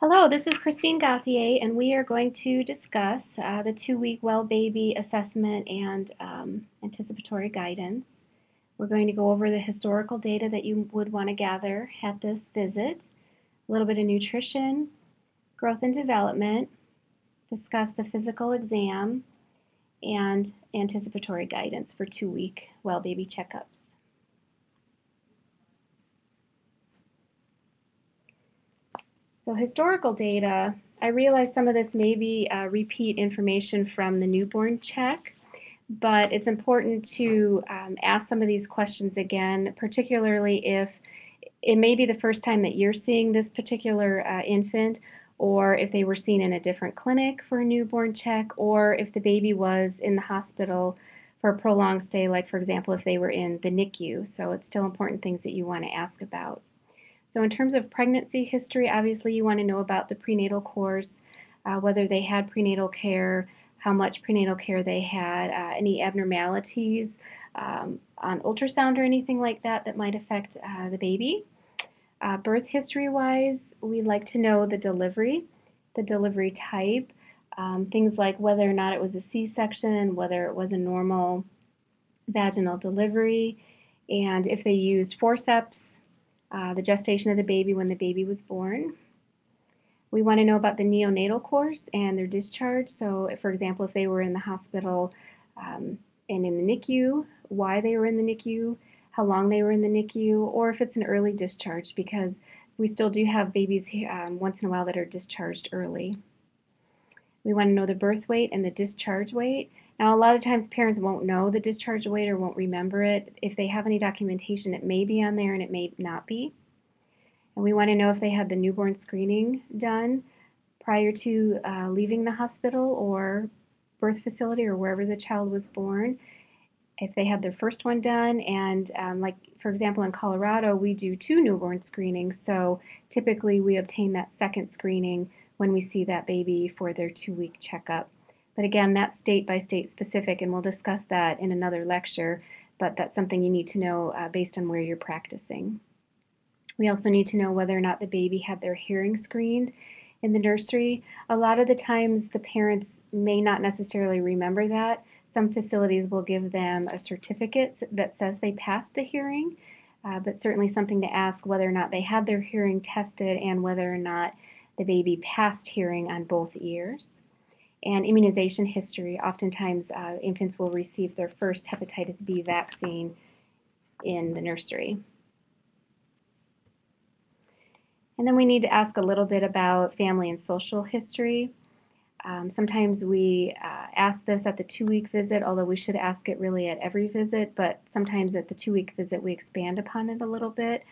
Hello, this is Christine Gauthier, and we are going to discuss the 2-week well baby assessment and anticipatory guidance. We're going to go over the historical data that you would want to gather at this visit, a little bit of nutrition, growth and development, discuss the physical exam, and anticipatory guidance for 2-week well baby checkups. So historical data, I realize some of this may be repeat information from the newborn check, but it's important to ask some of these questions again, particularly if it may be the first time that you're seeing this particular infant, or if they were seen in a different clinic for a newborn check, or if the baby was in the hospital for a prolonged stay, like for example, if they were in the NICU. So it's still important things that you want to ask about. So in terms of pregnancy history, obviously you want to know about the prenatal course, whether they had prenatal care, how much prenatal care they had, any abnormalities on ultrasound or anything like that that might affect the baby. Birth history-wise, we like to know the delivery type, things like whether or not it was a C-section, whether it was a normal vaginal delivery, and if they used forceps, the gestation of the baby when the baby was born. We want to know about the neonatal course and their discharge. So, for example, if they were in the hospital and in the NICU, why they were in the NICU, how long they were in the NICU, or if it's an early discharge, because we still do have babies once in a while that are discharged early. We want to know the birth weight and the discharge weight. Now, a lot of times parents won't know the discharge weight or won't remember it. If they have any documentation, it may be on there and it may not be. And we want to know if they had the newborn screening done prior to leaving the hospital or birth facility or wherever the child was born. If they had their first one done, and like for example in Colorado, we do 2 newborn screenings, so typically we obtain that second screening when we see that baby for their 2-week checkup. But again, that's state by state specific, and we'll discuss that in another lecture, but that's something you need to know based on where you're practicing. We also need to know whether or not the baby had their hearing screened in the nursery. A lot of the times the parents may not necessarily remember that. Some facilities will give them a certificate that says they passed the hearing, but certainly something to ask whether or not they had their hearing tested and whether or not the baby passed hearing on both ears. And immunization history. Oftentimes infants will receive their first hepatitis B vaccine in the nursery. And then we need to ask a little bit about family and social history. Sometimes we ask this at the 2-week visit, although we should ask it really at every visit, but sometimes at the 2-week visit we expand upon it a little bit.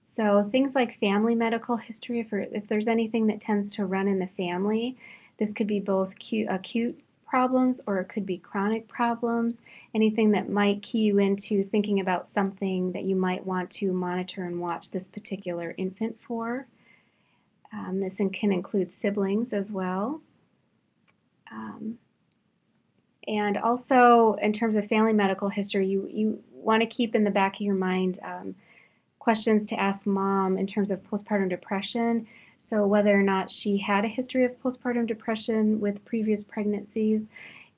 So things like family medical history, if there's anything that tends to run in the family, this could be both acute problems or it could be chronic problems, anything that might key you into thinking about something that you might want to monitor and watch this particular infant for. This can include siblings as well. And also in terms of family medical history, you want to keep in the back of your mind questions to ask mom in terms of postpartum depression. So whether or not she had a history of postpartum depression with previous pregnancies.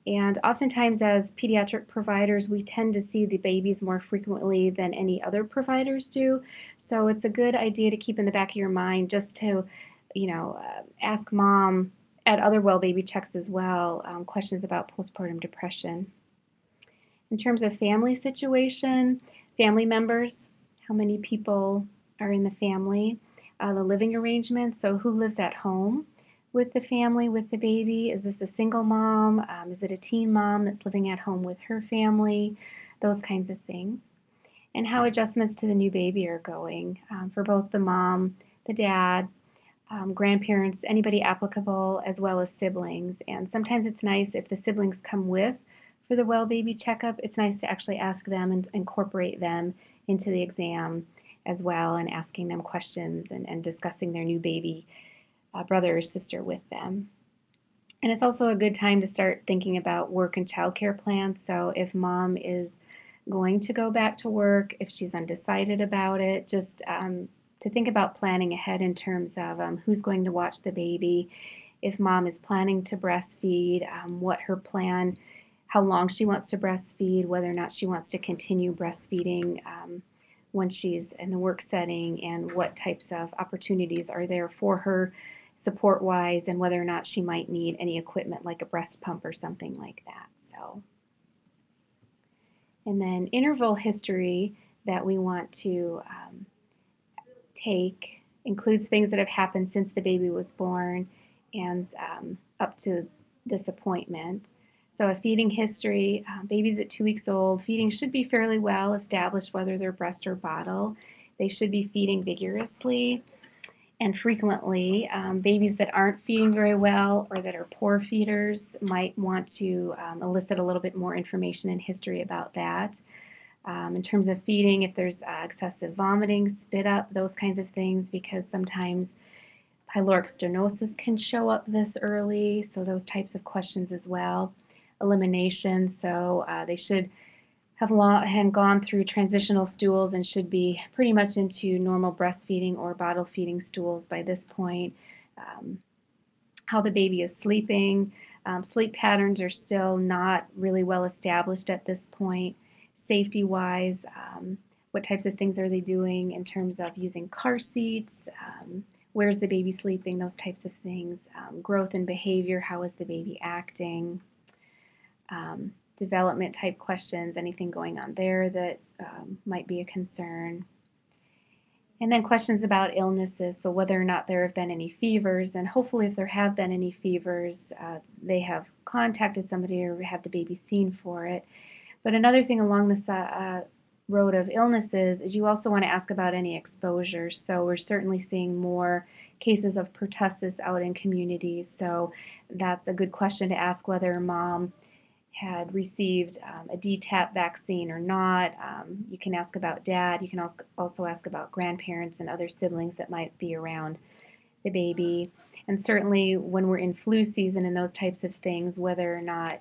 And oftentimes as pediatric providers, we tend to see the babies more frequently than any other providers do. So it's a good idea to keep in the back of your mind just to, ask mom at other well baby checks as well, questions about postpartum depression. In terms of family situation, family members, how many people are in the family, the living arrangement, so who lives at home with the family, with the baby. Is this a single mom? Is it a teen mom that's living at home with her family? Those kinds of things. And how adjustments to the new baby are going for both the mom, the dad, grandparents, anybody applicable, as well as siblings. And sometimes it's nice if the siblings come with for the well baby checkup. It's nice to actually ask them and incorporate them into the exam as well, and asking them questions and discussing their new baby brother or sister with them. And it's also a good time to start thinking about work and childcare plans. So if mom is going to go back to work, if she's undecided about it, just to think about planning ahead in terms of who's going to watch the baby, if mom is planning to breastfeed, what her plan, how long she wants to breastfeed, whether or not she wants to continue breastfeeding when she's in the work setting, and what types of opportunities are there for her support-wise, and whether or not she might need any equipment like a breast pump or something like that. And then interval history that we want to take includes things that have happened since the baby was born and up to this appointment. So a feeding history, babies at 2 weeks old, feeding should be fairly well established whether they're breast or bottle. They should be feeding vigorously and frequently. Babies that aren't feeding very well or that are poor feeders might want to elicit a little bit more information and history about that. In terms of feeding, if there's excessive vomiting, spit up, those kinds of things, because sometimes pyloric stenosis can show up this early, so those types of questions as well. Elimination, so they should have gone through transitional stools and should be pretty much into normal breastfeeding or bottle feeding stools by this point. How the baby is sleeping. Sleep patterns are still not really well established at this point. Safety-wise, what types of things are they doing in terms of using car seats, where's the baby sleeping, those types of things. Growth and behavior, how is the baby acting. Development type questions, anything going on there that might be a concern. And then questions about illnesses, so whether or not there have been any fevers, and hopefully if there have been any fevers, they have contacted somebody or had the baby seen for it. But another thing along this road of illnesses is you also want to ask about any exposures. So we're certainly seeing more cases of pertussis out in communities, so that's a good question to ask whether mom had received a DTaP vaccine or not. You can ask about dad. You can also ask about grandparents and other siblings that might be around the baby. And certainly when we're in flu season and those types of things, whether or not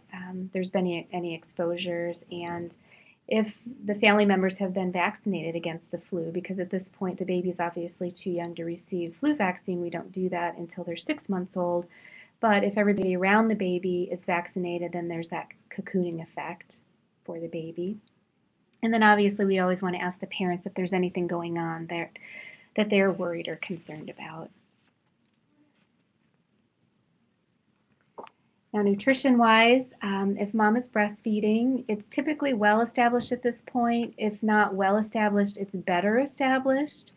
there's been any exposures, and if the family members have been vaccinated against the flu, because at this point the baby is obviously too young to receive flu vaccine. We don't do that until they're 6 months old. But if everybody around the baby is vaccinated, then there's that cocooning effect for the baby. And then obviously we always want to ask the parents if there's anything going on there that they're worried or concerned about. Now, nutrition-wise, if mom is breastfeeding, it's typically well established at this point. If not well established, it's better established.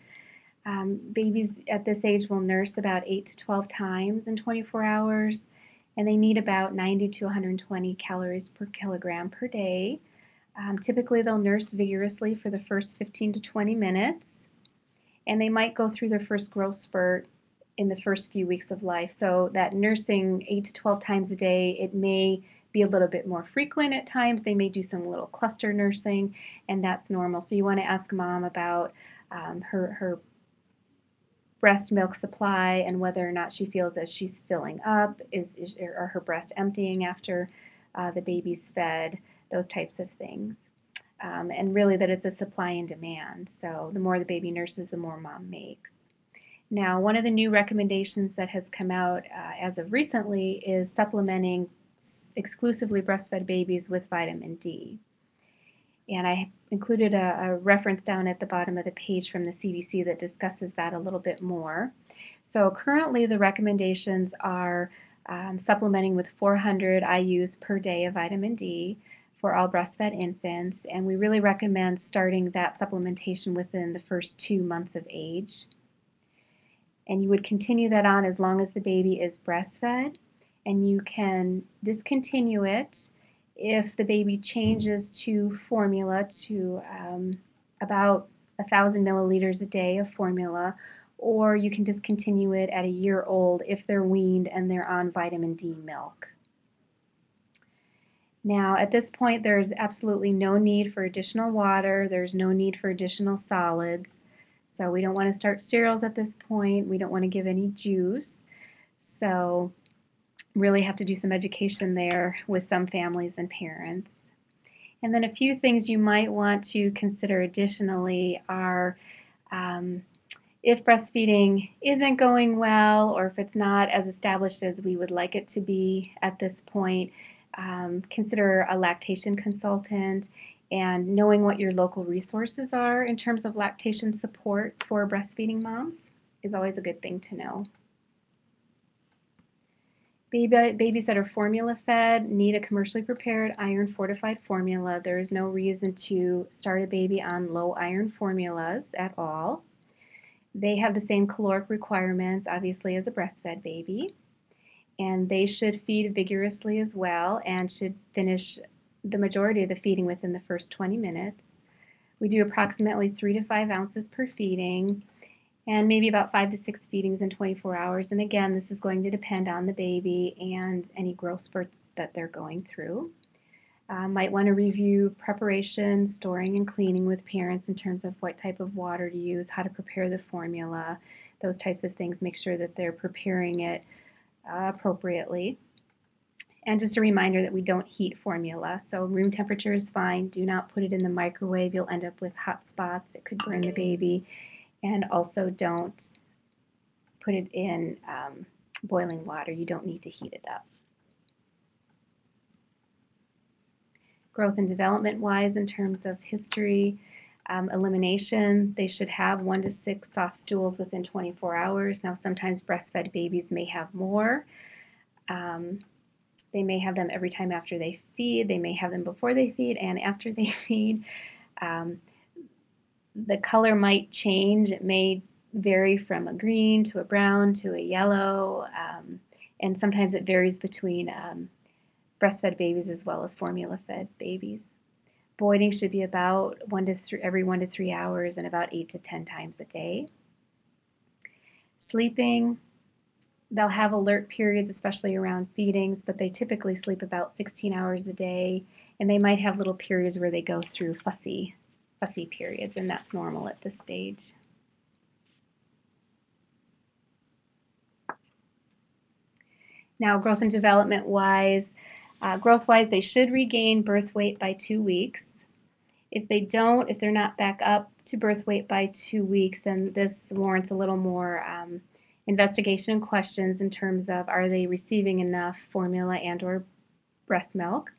Babies at this age will nurse about 8 to 12 times in 24 hours, and they need about 90 to 120 calories per kilogram per day. Typically, they'll nurse vigorously for the first 15 to 20 minutes, and they might go through their first growth spurt in the first few weeks of life. So that nursing 8 to 12 times a day, it may be a little bit more frequent at times. They may do some little cluster nursing, and that's normal. So you want to ask mom about her breast milk supply and whether or not she feels as she's filling up, are her breast emptying after the baby's fed, those types of things. And really that it's a supply and demand. So the more the baby nurses, the more mom makes. Now, one of the new recommendations that has come out as of recently is supplementing exclusively breastfed babies with vitamin D. And I included a reference down at the bottom of the page from the CDC that discusses that a little bit more. So currently the recommendations are supplementing with 400 IUs per day of vitamin D for all breastfed infants, and we really recommend starting that supplementation within the first 2 months of age. And you would continue that on as long as the baby is breastfed, and you can discontinue it if the baby changes to formula, to about 1,000 milliliters a day of formula, or you can discontinue it at a year old if they're weaned and they're on vitamin D milk. Now, at this point, there's absolutely no need for additional water. There's no need for additional solids. So we don't want to start cereals at this point. We don't want to give any juice. So really have to do some education there with some families and parents. And then a few things you might want to consider additionally are If breastfeeding isn't going well, or if it's not as established as we would like it to be at this point, consider a lactation consultant, and knowing what your local resources are in terms of lactation support for breastfeeding moms is always a good thing to know. Babies that are formula fed need a commercially prepared iron fortified formula. There is no reason to start a baby on low iron formulas at all. They have the same caloric requirements, obviously, as a breastfed baby, and they should feed vigorously as well and should finish the majority of the feeding within the first 20 minutes. We do approximately 3 to 5 ounces per feeding, and maybe about 5 to 6 feedings in 24 hours. And again, this is going to depend on the baby and any growth spurts that they're going through. Might want to review preparation, storing, and cleaning with parents in terms of what type of water to use, how to prepare the formula, those types of things. Make sure that they're preparing it appropriately. And just a reminder that we don't heat formula, so room temperature is fine. Do not put it in the microwave. You'll end up with hot spots. It could burn the baby. And also don't put it in boiling water. You don't need to heat it up. Growth and development wise, in terms of history, elimination, they should have 1 to 6 soft stools within 24 hours. Now, sometimes breastfed babies may have more. They may have them every time after they feed. They may have them before they feed and after they feed. The color might change. It may vary from a green to a brown to a yellow, and sometimes it varies between breastfed babies as well as formula-fed babies. Voiding should be about every 1 to 3 hours and about 8 to 10 times a day. Sleeping, they'll have alert periods, especially around feedings, but they typically sleep about 16 hours a day, and they might have little periods where they go through fussy periods, and that's normal at this stage. Now, growth and development wise, growth-wise, they should regain birth weight by 2 weeks. If they don't, if they're not back up to birth weight by 2 weeks, then this warrants a little more investigation and questions in terms of, are they receiving enough formula and or breast milk?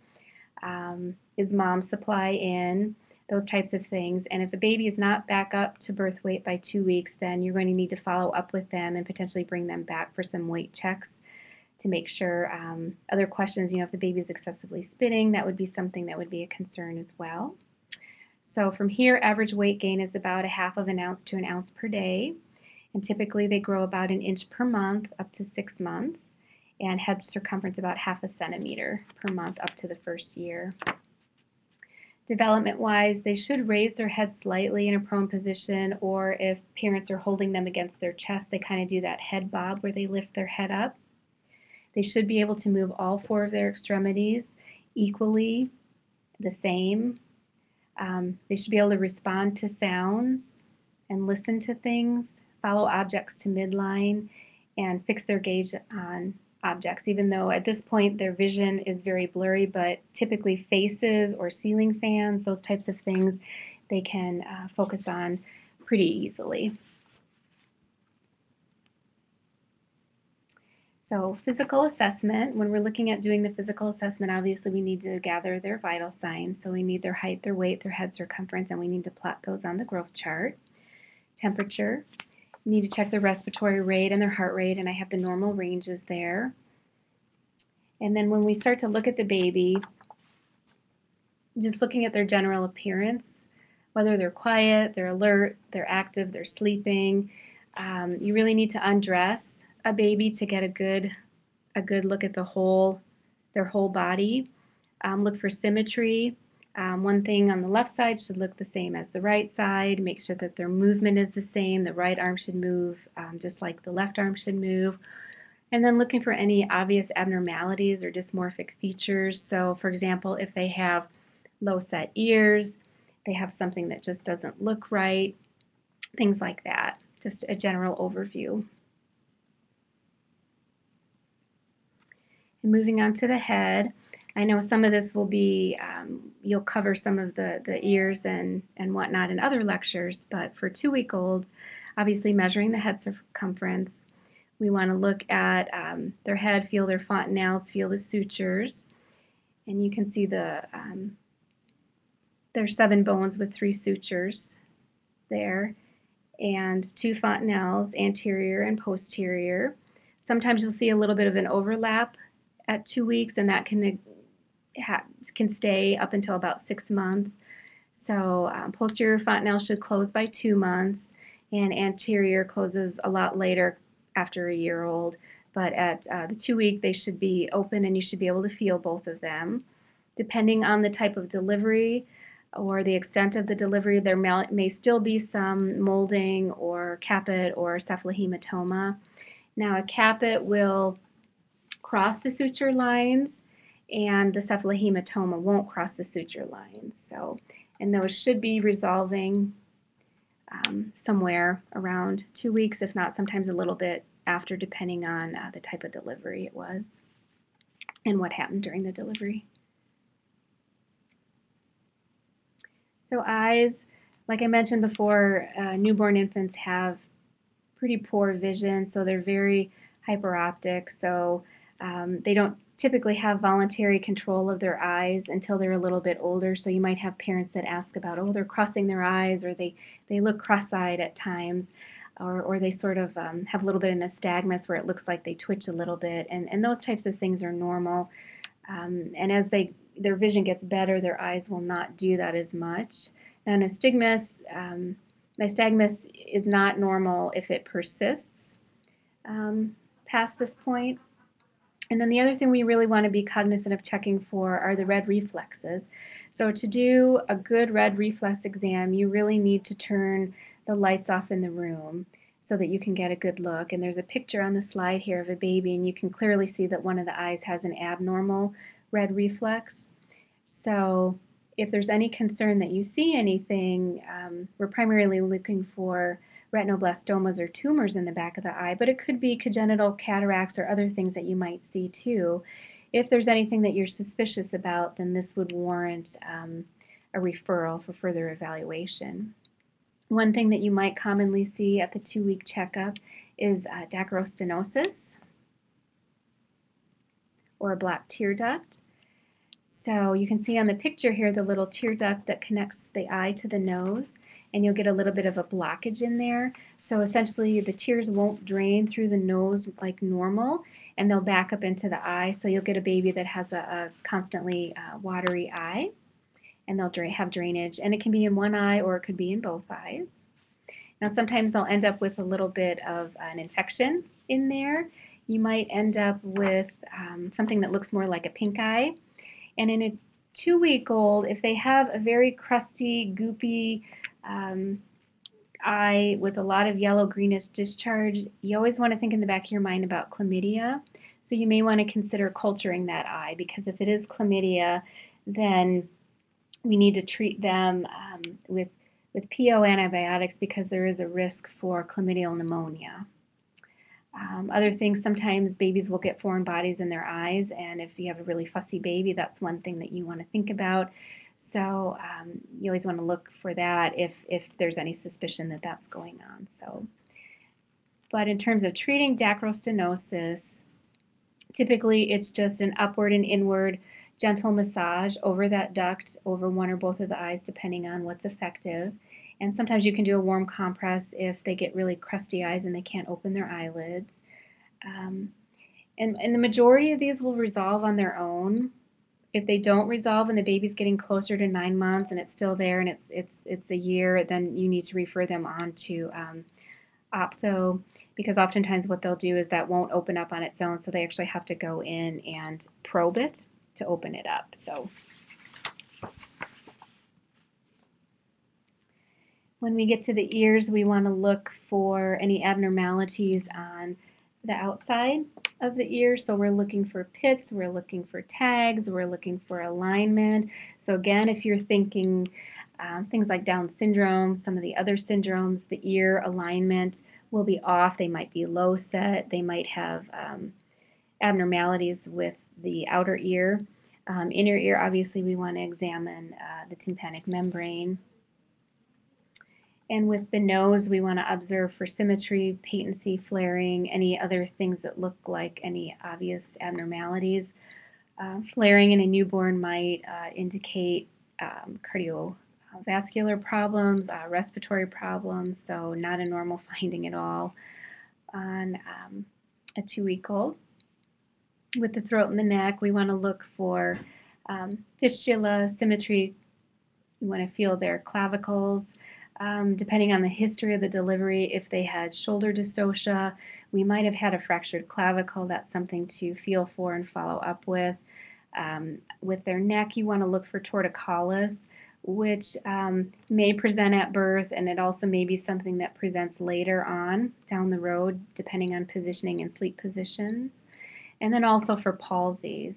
Is mom's supply in? Those types of things. And if the baby is not back up to birth weight by 2 weeks, then you're going to need to follow up with them and potentially bring them back for some weight checks to make sure. Other questions, if the baby is excessively spitting, that would be something that would be a concern as well. So from here, average weight gain is about 1/2 of an ounce to an ounce per day. And typically they grow about 1 inch per month up to 6 months, and head circumference about 1/2 centimeter per month up to the first year. Development-wise, they should raise their head slightly in a prone position, or if parents are holding them against their chest, they kind of do that head bob where they lift their head up. They should be able to move all 4 of their extremities equally, the same. They should be able to respond to sounds and listen to things, follow objects to midline, and fix their gaze on objects, even though at this point their vision is very blurry, but typically faces or ceiling fans, those types of things, they can focus on pretty easily. So physical assessment, when we're looking at doing the physical assessment, obviously we need to gather their vital signs. So we need their height, their weight, their head circumference, and we need to plot those on the growth chart. Temperature, we need to check their respiratory rate and their heart rate, and I have the normal ranges there. And then when we start to look at the baby, just looking at their general appearance, whether they're quiet, they're alert, they're active, they're sleeping, you really need to undress a baby to get a good look at their whole body. Look for symmetry. One thing on the left side should look the same as the right side. Make sure that their movement is the same. The right arm should move just like the left arm should move. And then looking for any obvious abnormalities or dysmorphic features. So for example, if they have low set ears, they have something that just doesn't look right, things like that. Just a general overview. And moving on to the head, I know some of this will be, you'll cover some of the ears and whatnot in other lectures, but for 2-week-olds, obviously measuring the head circumference. We want to look at their head, feel their fontanelles, feel the sutures. And you can see there's 7 bones with 3 sutures there, and 2 fontanelles, anterior and posterior. Sometimes you'll see a little bit of an overlap at 2 weeks, and that can stay up until about 6 months. So posterior fontanelle should close by 2 months, and anterior closes a lot later, after a year old. But at the 2 week, they should be open, and you should be able to feel both of them. Depending on the type of delivery or the extent of the delivery, there may still be some molding or caput or cephalohematoma. Now, a caput will cross the suture lines, and the cephalohematoma won't cross the suture lines. So, and those should be resolving somewhere around 2 weeks, if not sometimes a little bit after, depending on the type of delivery it was and what happened during the delivery. So eyes, like I mentioned before, newborn infants have pretty poor vision, so they're very hyperoptic. So they don't typically have voluntary control of their eyes until they're a little bit older. So you might have parents that ask about, oh, they're crossing their eyes, or they look cross-eyed at times, or they sort of have a little bit of nystagmus where it looks like they twitch a little bit, and those types of things are normal. And as their vision gets better, their eyes will not do that as much. Now, nystagmus is not normal if it persists past this point. And then the other thing we really want to be cognizant of checking for are the red reflexes. So to do a good red reflex exam, you really need to turn the lights off in the room so that you can get a good look. And there's a picture on the slide here of a baby, and you can clearly see that one of the eyes has an abnormal red reflex. So if there's any concern that you see anything, we're primarily looking for retinoblastomas or tumors in the back of the eye, but it could be congenital cataracts or other things that you might see too. If there's anything that you're suspicious about, then this would warrant a referral for further evaluation. One thing that you might commonly see at the 2-week checkup is dacrostenosis, or a black tear duct. So you can see on the picture here the little tear duct that connects the eye to the nose, and you'll get a little bit of a blockage in there. So essentially the tears won't drain through the nose like normal, and they'll back up into the eye. So you'll get a baby that has a constantly watery eye, and they'll have drainage. And it can be in one eye or it could be in both eyes. Now sometimes they'll end up with a little bit of an infection in there. You might end up with something that looks more like a pink eye. And in a 2-week-old, if they have a very crusty, goopy eye with a lot of yellow greenish discharge, you always want to think in the back of your mind about chlamydia. So you may want to consider culturing that eye, because if it is chlamydia, then we need to treat them with PO antibiotics, because there is a risk for chlamydial pneumonia. Other things, sometimes babies will get foreign bodies in their eyes, and if you have a really fussy baby, that's one thing that you want to think about. So you always want to look for that if there's any suspicion that that's going on. But in terms of treating dacrostenosis, typically it's just an upward and inward gentle massage over that duct, over one or both of the eyes, depending on what's effective. And sometimes you can do a warm compress if they get really crusty eyes and they can't open their eyelids. And the majority of these will resolve on their own. If they don't resolve and the baby's getting closer to 9 months and it's still there and it's a year, then you need to refer them on to ophtho, because oftentimes what they'll do is that won't open up on its own, so they actually have to go in and probe it to open it up. So when we get to the ears, we want to look for any abnormalities on the outside of the ear. So we're looking for pits, we're looking for tags, we're looking for alignment. So again, if you're thinking things like Down syndrome, some of the other syndromes, the ear alignment will be off. They might be low set. They might have abnormalities with the outer ear. Inner ear, obviously, we want to examine the tympanic membrane. And with the nose, we want to observe for symmetry, patency, flaring, any other things that look like any obvious abnormalities. Flaring in a newborn might indicate cardiovascular problems, respiratory problems, so not a normal finding at all on a 2-week-old. With the throat and the neck, we want to look for fistula, symmetry. You want to feel their clavicles. Depending on the history of the delivery, if they had shoulder dystocia, we might have had a fractured clavicle. That's something to feel for and follow up with. With their neck, you want to look for torticollis, which may present at birth, and it also may be something that presents later on down the road, depending on positioning and sleep positions. And then also for palsies.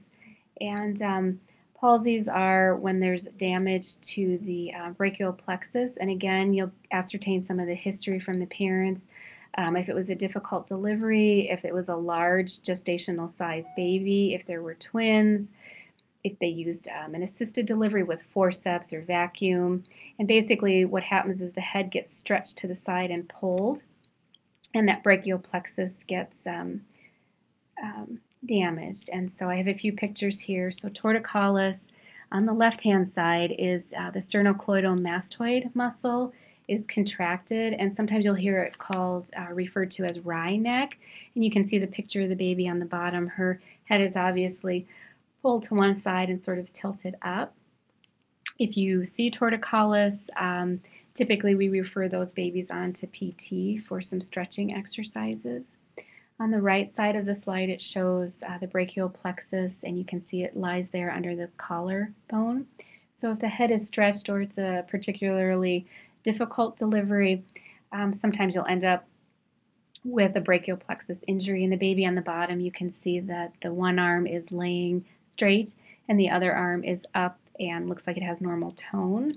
And palsies are when there's damage to the brachial plexus. And again, you'll ascertain some of the history from the parents. If it was a difficult delivery, if it was a large gestational size baby, if there were twins, if they used an assisted delivery with forceps or vacuum. And basically what happens is the head gets stretched to the side and pulled, and that brachial plexus gets damaged. And so I have a few pictures here. So torticollis on the left-hand side is the sternocleidomastoid mastoid muscle is contracted, and sometimes you'll hear it called, referred to as wry neck. And you can see the picture of the baby on the bottom. Her head is obviously pulled to one side and sort of tilted up. If you see torticollis, typically we refer those babies on to PT for some stretching exercises. On the right side of the slide, it shows the brachial plexus, and you can see it lies there under the collarbone. So if the head is stretched or it's a particularly difficult delivery, sometimes you'll end up with a brachial plexus injury. In the baby on the bottom, you can see that the one arm is laying straight and the other arm is up and looks like it has normal tone.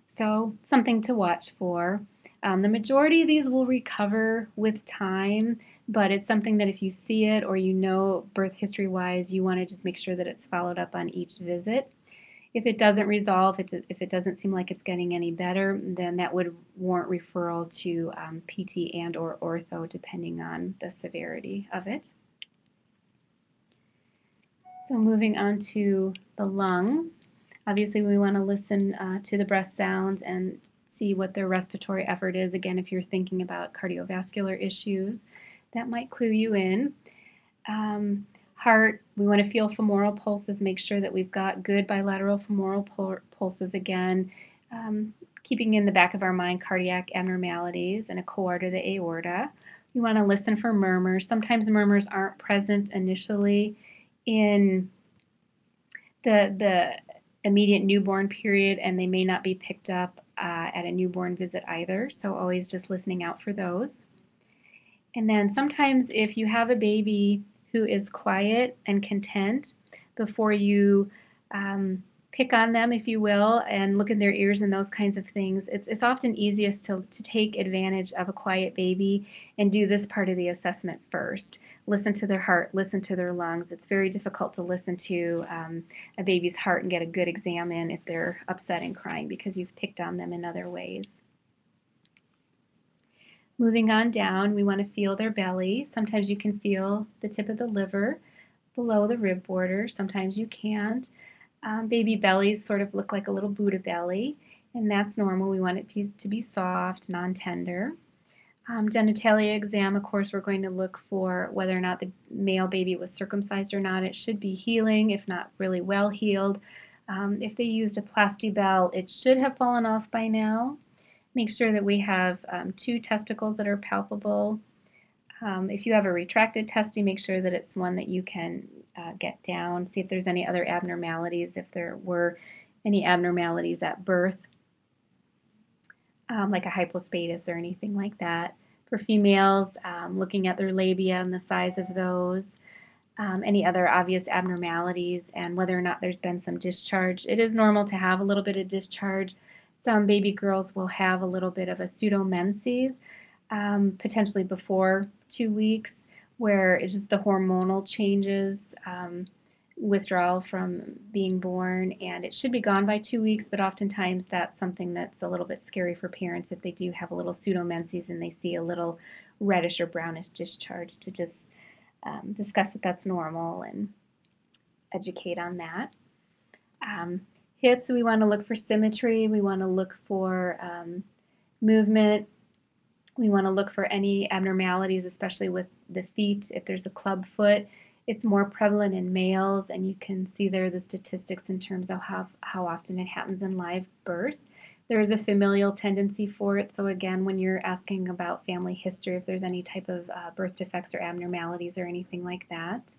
So something to watch for. The majority of these will recover with time, but it's something that if you see it or you know birth history-wise, you want to just make sure that it's followed up on each visit. If it doesn't resolve, if it doesn't seem like it's getting any better, then that would warrant referral to PT and or ortho, depending on the severity of it. So moving on to the lungs. Obviously, we want to listen to the breath sounds and see what their respiratory effort is. Again, if you're thinking about cardiovascular issues, that might clue you in. Heart, we want to feel femoral pulses, make sure that we've got good bilateral femoral pulses again, keeping in the back of our mind cardiac abnormalities and a coarcta of the aorta. We want to listen for murmurs. Sometimes murmurs aren't present initially in the immediate newborn period, and they may not be picked up at a newborn visit either, so always just listening out for those. And then sometimes if you have a baby who is quiet and content, before you pick on them, if you will, and look in their ears and those kinds of things, it's often easiest to take advantage of a quiet baby and do this part of the assessment first. Listen to their heart, listen to their lungs. It's very difficult to listen to a baby's heart and get a good exam in if they're upset and crying because you've picked on them in other ways. Moving on down, we want to feel their belly. Sometimes you can feel the tip of the liver below the rib border. Sometimes you can't. Baby bellies sort of look like a little Buddha belly, and that's normal. We want it to be soft, non-tender. Genitalia exam, of course, we're going to look for whether or not the male baby was circumcised or not. It should be healing, if not really well healed. If they used a Plastibell, it should have fallen off by now. Make sure that we have 2 testicles that are palpable. If you have a retracted testy, make sure that it's one that you can get down. See if there's any other abnormalities, if there were any abnormalities at birth, like a hypospatus or anything like that. For females, looking at their labia and the size of those, any other obvious abnormalities, and whether or not there's been some discharge. It is normal to have a little bit of discharge. Some baby girls will have a little bit of a pseudomenses, potentially before 2 weeks, where it's just the hormonal changes withdrawal from being born, and it should be gone by 2 weeks, but oftentimes that's something that's a little bit scary for parents if they do have a little pseudomenses and they see a little reddish or brownish discharge, to just discuss that that's normal and educate on that. Hips, we want to look for symmetry. We want to look for movement. We want to look for any abnormalities, especially with the feet. If there's a club foot, it's more prevalent in males, and you can see there the statistics in terms of how often it happens in live births. There is a familial tendency for it, so again, when you're asking about family history, if there's any type of birth defects or abnormalities or anything like that.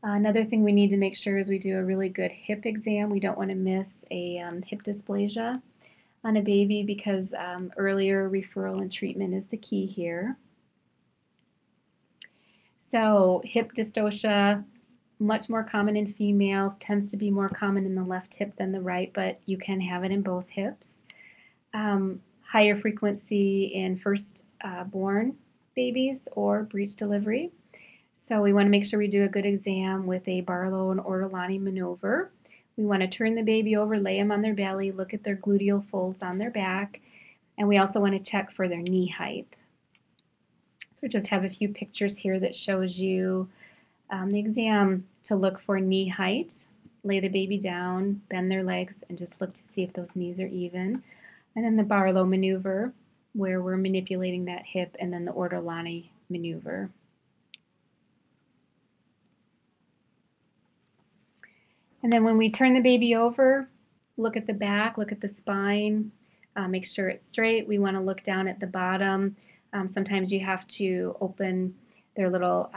Another thing we need to make sure is we do a really good hip exam. We don't want to miss a hip dysplasia on a baby, because earlier referral and treatment is the key here. So hip dystocia, much more common in females, tends to be more common in the left hip than the right, but you can have it in both hips. Higher frequency in first born babies or breech delivery. So we want to make sure we do a good exam with a Barlow and Ortolani maneuver. We want to turn the baby over, lay them on their belly, look at their gluteal folds on their back, and we also want to check for their knee height. So we just have a few pictures here that shows you the exam to look for knee height. Lay the baby down, bend their legs, and just look to see if those knees are even. And then the Barlow maneuver, where we're manipulating that hip, and then the Ortolani maneuver. And then when we turn the baby over, look at the back, look at the spine, make sure it's straight. We want to look down at the bottom. Sometimes you have to open their little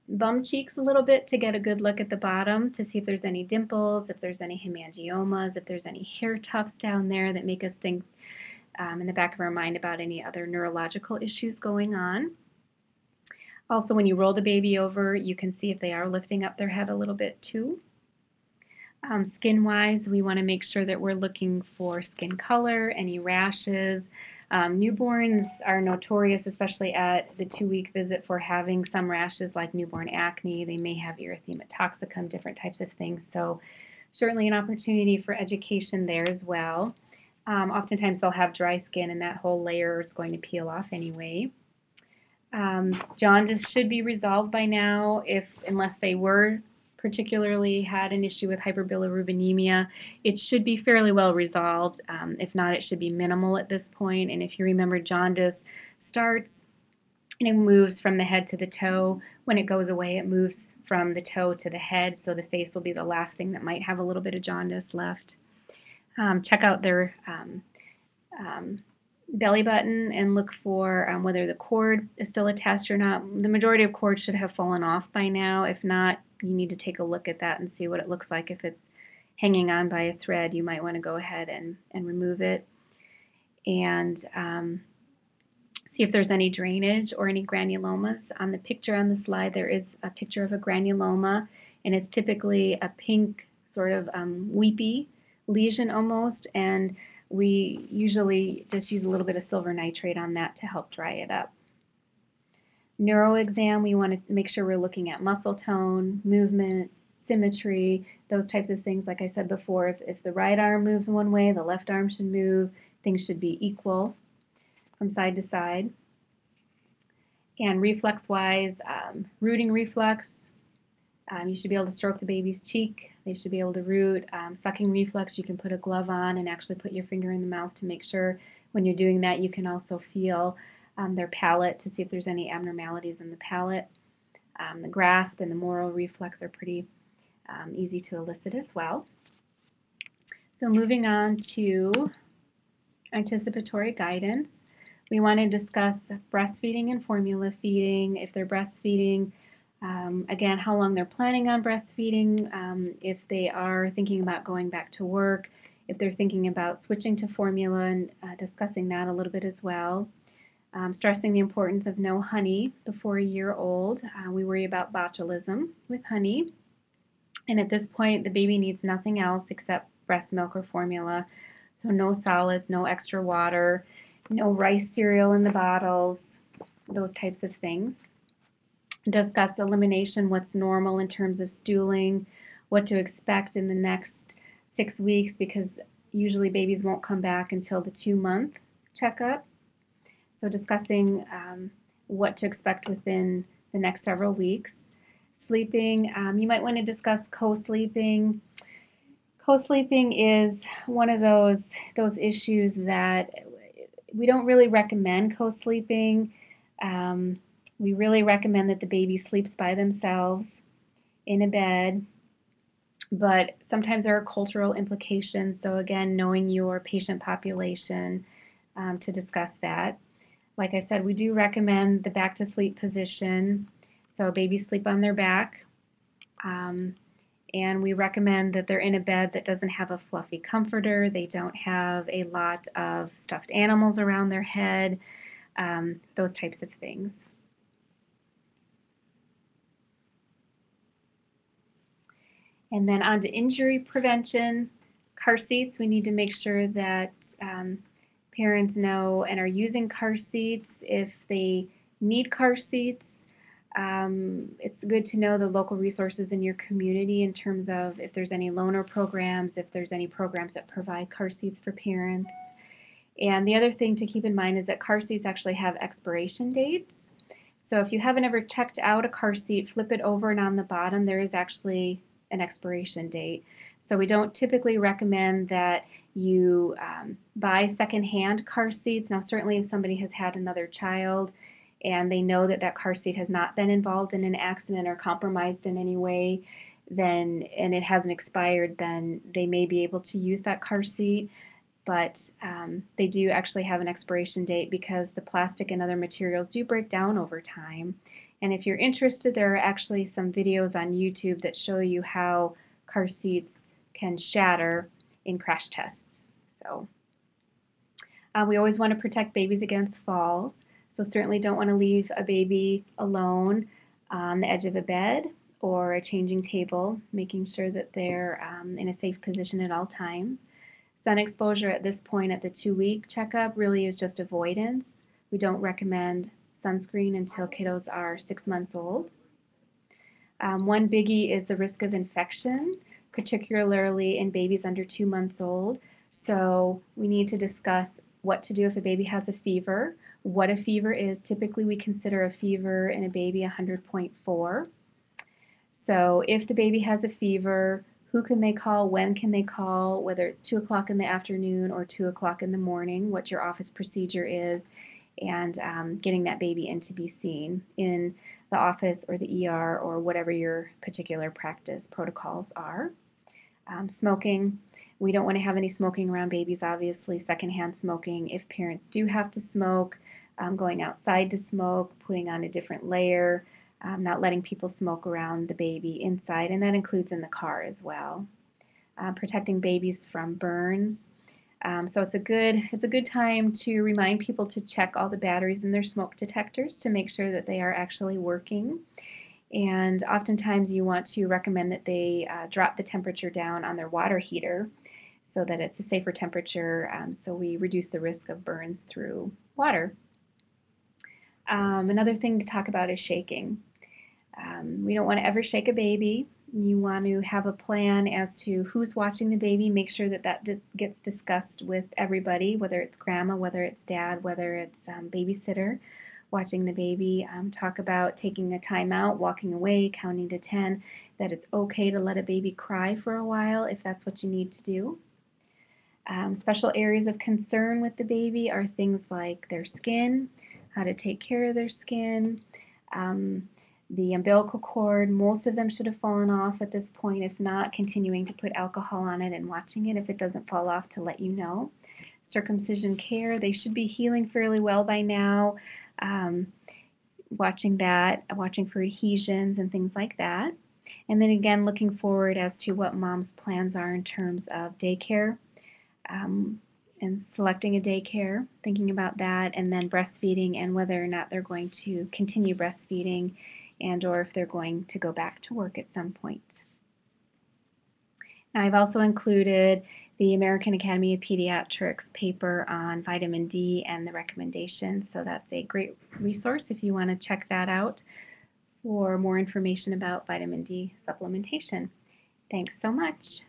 bum cheeks a little bit to get a good look at the bottom to see if there's any dimples, if there's any hemangiomas, if there's any hair tufts down there that make us think in the back of our mind about any other neurological issues going on. Also, when you roll the baby over, you can see if they are lifting up their head a little bit too. Skin-wise, we want to make sure that we're looking for skin color, any rashes. Newborns are notorious, especially at the 2-week visit, for having some rashes like newborn acne. They may have erythema toxicum, different types of things. So certainly an opportunity for education there as well. Oftentimes they'll have dry skin, and that whole layer is going to peel off anyway. Jaundice should be resolved by now, unless they were particularly had an issue with hyperbilirubinemia. It should be fairly well resolved. If not, it should be minimal at this point. And if you remember, jaundice starts and it moves from the head to the toe. When it goes away, it moves from the toe to the head, so the face will be the last thing that might have a little bit of jaundice left. Check out their belly button and look for whether the cord is still attached or not. The majority of cords should have fallen off by now. If not, you need to take a look at that and see what it looks like. If it's hanging on by a thread, you might want to go ahead and remove it. And see if there's any drainage or any granulomas. On the picture on the slide, there is a picture of a granuloma, and it's typically a pink sort of weepy lesion almost, and we usually just use a little bit of silver nitrate on that to help dry it up. Neuro exam, we want to make sure we're looking at muscle tone, movement, symmetry, those types of things. Like I said before, if the right arm moves one way, the left arm should move. Things should be equal from side to side. And reflex-wise, rooting reflex, you should be able to stroke the baby's cheek. They should be able to root. Sucking reflex, you can put a glove on and actually put your finger in the mouth to make sure when you're doing that you can also feel their palate to see if there's any abnormalities in the palate. The grasp and the Moro reflex are pretty easy to elicit as well. So moving on to anticipatory guidance, we want to discuss breastfeeding and formula feeding. If they're breastfeeding, again, how long they're planning on breastfeeding, if they are thinking about going back to work, if they're thinking about switching to formula, and discussing that a little bit as well. Stressing the importance of no honey before a year old. We worry about botulism with honey. And at this point, the baby needs nothing else except breast milk or formula. So no solids, no extra water, no rice cereal in the bottles, those types of things. discuss elimination, what's normal in terms of stooling, what to expect in the next 6 weeks, because usually babies won't come back until the 2-month checkup. So discussing what to expect within the next several weeks. Sleeping, you might want to discuss co-sleeping. Co-sleeping is one of those issues that we don't really recommend co-sleeping. We really recommend that the baby sleeps by themselves in a bed, but sometimes there are cultural implications. So again, knowing your patient population to discuss that. Like I said, we do recommend the back to sleep position. So babies sleep on their back. And we recommend that they're in a bed that doesn't have a fluffy comforter. They don't have a lot of stuffed animals around their head, those types of things. And then on to injury prevention. Car seats, we need to make sure that parents know and are using car seats. If they need car seats, it's good to know the local resources in your community in terms of if there's any loaner programs, if there's any programs that provide car seats for parents. And the other thing to keep in mind is that car seats actually have expiration dates. So if you haven't ever checked out a car seat, flip it over, and on the bottom there is actually an expiration date. So we don't typically recommend that you buy secondhand car seats. Now certainly if somebody has had another child and they know that that car seat has not been involved in an accident or compromised in any way, then and it hasn't expired, then they may be able to use that car seat. But they do actually have an expiration date because the plastic and other materials do break down over time. And if you're interested, there are actually some videos on YouTube that show you how car seats can shatter in crash tests. So we always want to protect babies against falls. So certainly don't want to leave a baby alone on the edge of a bed or a changing table, making sure that they're in a safe position at all times. Sun exposure at this point at the 2-week checkup really is just avoidance. We don't recommend sunscreen until kiddos are 6 months old. One biggie is the risk of infection, particularly in babies under 2 months old. So we need to discuss what to do if a baby has a fever, what a fever is. Typically we consider a fever in a baby 100.4. So if the baby has a fever, who can they call? When can they call? Whether it's 2 o'clock in the afternoon or 2 o'clock in the morning, what your office procedure is, and getting that baby in to be seen in the office or the ER or whatever your particular practice protocols are. Smoking, we don't want to have any smoking around babies, obviously. Secondhand smoking, if parents do have to smoke, going outside to smoke, putting on a different layer, not letting people smoke around the baby inside, and that includes in the car as well. Protecting babies from burns. So it's a good time to remind people to check all the batteries in their smoke detectors to make sure that they are actually working. And oftentimes you want to recommend that they drop the temperature down on their water heater so that it's a safer temperature, so we reduce the risk of burns through water. Another thing to talk about is shaking. We don't want to ever shake a baby. You want to have a plan as to who's watching the baby. Make sure that that gets discussed with everybody, whether it's grandma, whether it's dad, whether it's babysitter watching the baby. Talk about taking a time out, walking away, counting to 10, that it's okay to let a baby cry for a while if that's what you need to do. Special areas of concern with the baby are things like their skin, how to take care of their skin, the umbilical cord. Most of them should have fallen off at this point. If not, continuing to put alcohol on it and watching it if it doesn't fall off to let you know. Circumcision care, they should be healing fairly well by now. Watching that, watching for adhesions and things like that. And then again, looking forward as to what mom's plans are in terms of daycare and selecting a daycare, thinking about that, and then breastfeeding and whether or not they're going to continue breastfeeding and or if they're going to go back to work at some point. Now, I've also included the American Academy of Pediatrics paper on vitamin D and the recommendations, so that's a great resource if you want to check that out for more information about vitamin D supplementation. Thanks so much.